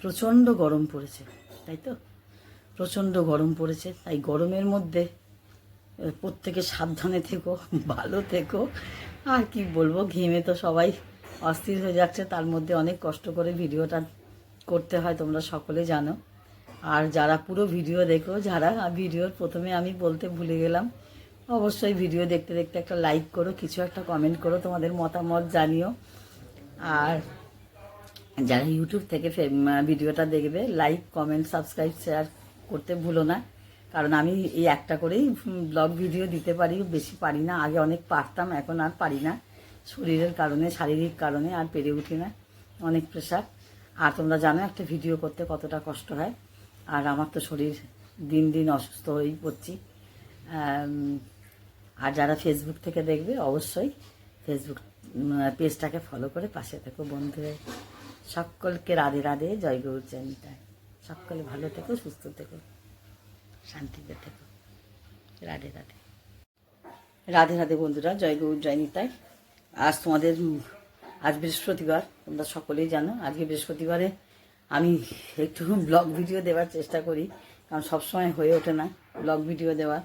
প্রচণ্ড গরম পড়েছে, তাই তো? প্রচণ্ড গরম পড়েছে, তাই গরমের মধ্যে প্রত্যেকে সাবধানে থেকো, ভালো থেকো। আর কি বলবো, ঘেমে তো সবাই অস্থির হয়ে যাচ্ছে, তার মধ্যে অনেক কষ্ট করে ভিডিওটা করতে হয়, তোমরা সকলে জানো। আর যারা পুরো ভিডিও দেখো, যারা ভিডিওর প্রথমে আমি বলতে ভুলে গেলাম, অবশ্যই ভিডিও দেখতে দেখতে একটা লাইক করো, কিছু একটা কমেন্ট করো, তোমাদের মতামত জানিও। আর যারা ইউটিউব থেকে ভিডিওটা দেখবে, লাইক কমেন্ট সাবস্ক্রাইব শেয়ার করতে ভুলো না। কারণ আমি এই একটা করেই ব্লগ ভিডিও দিতে পারি, বেশি পারি না। আগে অনেক পারতাম, এখন আর পারি না, শরীরের কারণে, শারীরিক কারণে আর পেরে উঠি না, অনেক প্রেশার। আর তোমরা জানো একটা ভিডিও করতে কতটা কষ্ট হয়। আর আমার তো শরীর দিন দিন অসুস্থ হয়েই পড়ছি। আর যারা ফেসবুক থেকে দেখবে, অবশ্যই ফেসবুক পেজটাকে ফলো করে পাশে থেকো বন্ধু। সকলকে রাধে রাধে, জয় গৌর জয়নিতাই। সকলে ভালো থেকো, সুস্থ থেকো, শান্তিতে থেকো। রাধে রাধে, রাধে রাধে বন্ধুরা, জয় গৌর জয়নিতাই। আজ তোমাদের আজ বৃহস্পতিবার, তোমরা সকলেই জানো। আজকে বৃহস্পতিবারে আমি একটু ব্লগ ভিডিও দেওয়ার চেষ্টা করি, কারণ সবসময় হয়ে ওঠে না ব্লগ ভিডিও দেওয়া।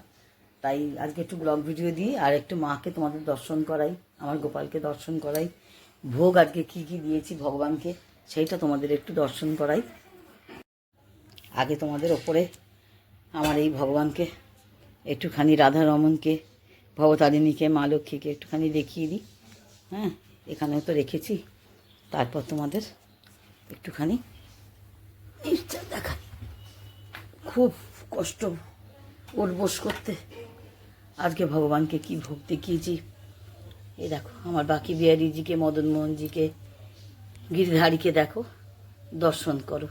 তাই আজকে একটু ব্লগ ভিডিও দিই, আর একটু মাকে তোমাদের দর্শন করাই, আমার গোপালকে দর্শন করাই। ভোগ আজকে কি কি দিয়েছি ভগবানকে, সেইটা তোমাদের একটু দর্শন করাই। আগে তোমাদের ওপরে আমার এই ভগবানকে একটুখানি, রাধারমণকে, ভবতারিণীকে, মা লক্ষ্মীকে একটুখানি দেখিয়ে দিই। হ্যাঁ, এখানেও তো রেখেছি। তারপর তোমাদের একটুখানি ইচ্ছা দেখাই। খুব কষ্ট উঠবোস করতে। আজকে ভগবানকে কি ভোগ দেখিয়েছি, এই দেখো। আমার বাকি বিহারীজিকে, মদন মোহনজিকে, গিরিধারীকে দেখো, দর্শন করো,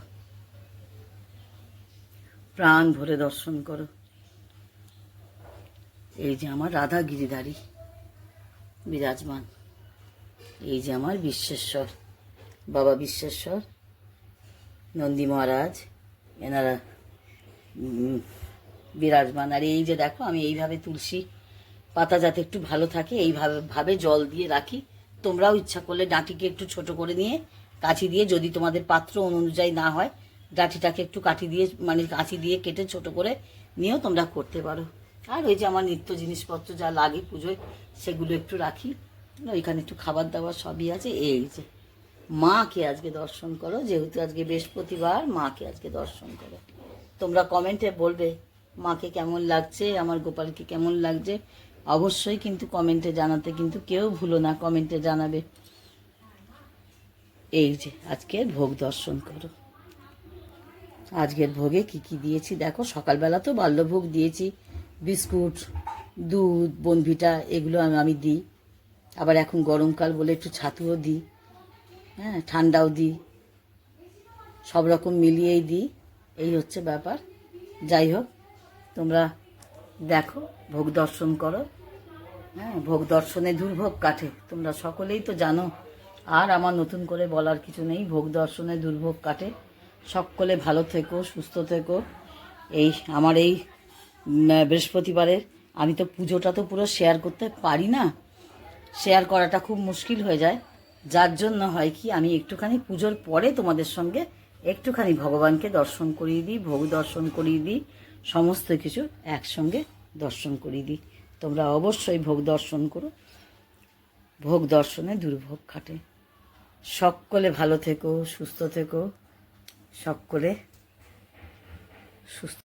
প্রাণ ভরে দর্শন করো। এই যে আমার রাধা গিরিধারী বিরাজমান, এই যে আমার বিশ্বেশ্বর, বাবা বিশ্বেশ্বর, নন্দী মহারাজ, এনারা বিরাজমান। আর এই যে দেখো, আমি এইভাবে তুলসী পাতা যাতে একটু ভালো থাকে এইভাবে জল দিয়ে রাখি। তোমরাও ইচ্ছা করলে ডাঁটিকে একটু ছোট করে নিয়ে কাঠি দিয়ে, যদি তোমাদের পাত্র অনুযায়ী না হয়, ডাঁটিটাকে একটু কাঠি দিয়ে, মানে কাঁচি দিয়ে কেটে ছোট করে নিয়েও তোমরা করতে পারো। আর ওই যে আমার নিত্য জিনিসপত্র যা লাগে পুজোয়, সেগুলো একটু রাখি। ওইখানে একটু খাবার দাবার সবই আছে। এই যে মাকে আজকে দর্শন করো, যেহেতু আজকে বৃহস্পতিবার, মাকে আজকে দর্শন করো। তোমরা কমেন্টে বলবে মাকে কেমন লাগছে, আমার গোপালকে কেমন লাগছে, অবশ্যই কিন্তু কমেন্টে জানাতে কিন্তু কেউ ভুলো না, কমেন্টে জানাবে। এই যে আজকের ভোগ দর্শন করো। আজকের ভোগে কি কি দিয়েছি দেখো। সকালবেলা তো বাল্যভোগ দিয়েছি, বিস্কুট, দুধ, বনভিটা, এগুলো আমি দিই। আবার এখন গরমকাল বলে একটু ছাতুও দিই, হ্যাঁ, ঠান্ডাও দিই, সব রকম মিলিয়েই দিই। এই হচ্ছে ব্যাপার। যাই হোক, তোমরা দেখো, ভোগ দর্শন করো। হ্যাঁ, ভোগ দর্শনে দুর্ভোগ কাটে, তোমরা সকলেই তো জানো। আর আমার নতুন করে বলার কিছু নেই, ভোগ দর্শনে দুর্ভোগ কাটে। সকলে ভালো থেকো, সুস্থ থেকো। এই আমার এই বৃহস্পতিবারের, আমি তো পুজোটা তো পুরো শেয়ার করতে পারি না, শেয়ার করাটা খুব মুশকিল হয়ে যায়। যার জন্য হয় কি, আমি একটুখানি পুজোর পরে তোমাদের সঙ্গে একটুখানি ভগবানকে দর্শন করিয়ে দিই, ভোগ দর্শন করিয়ে দিই, সমস্ত কিছু একসঙ্গে দর্শন করিয়ে দিই। তোমরা অবশ্যই ভোগ দর্শন করো, ভোগ দর্শনে দুর্ভোগ কাটে। সকলে ভালো থেকো, সুস্থ থেকো, সকলে সুস্থ।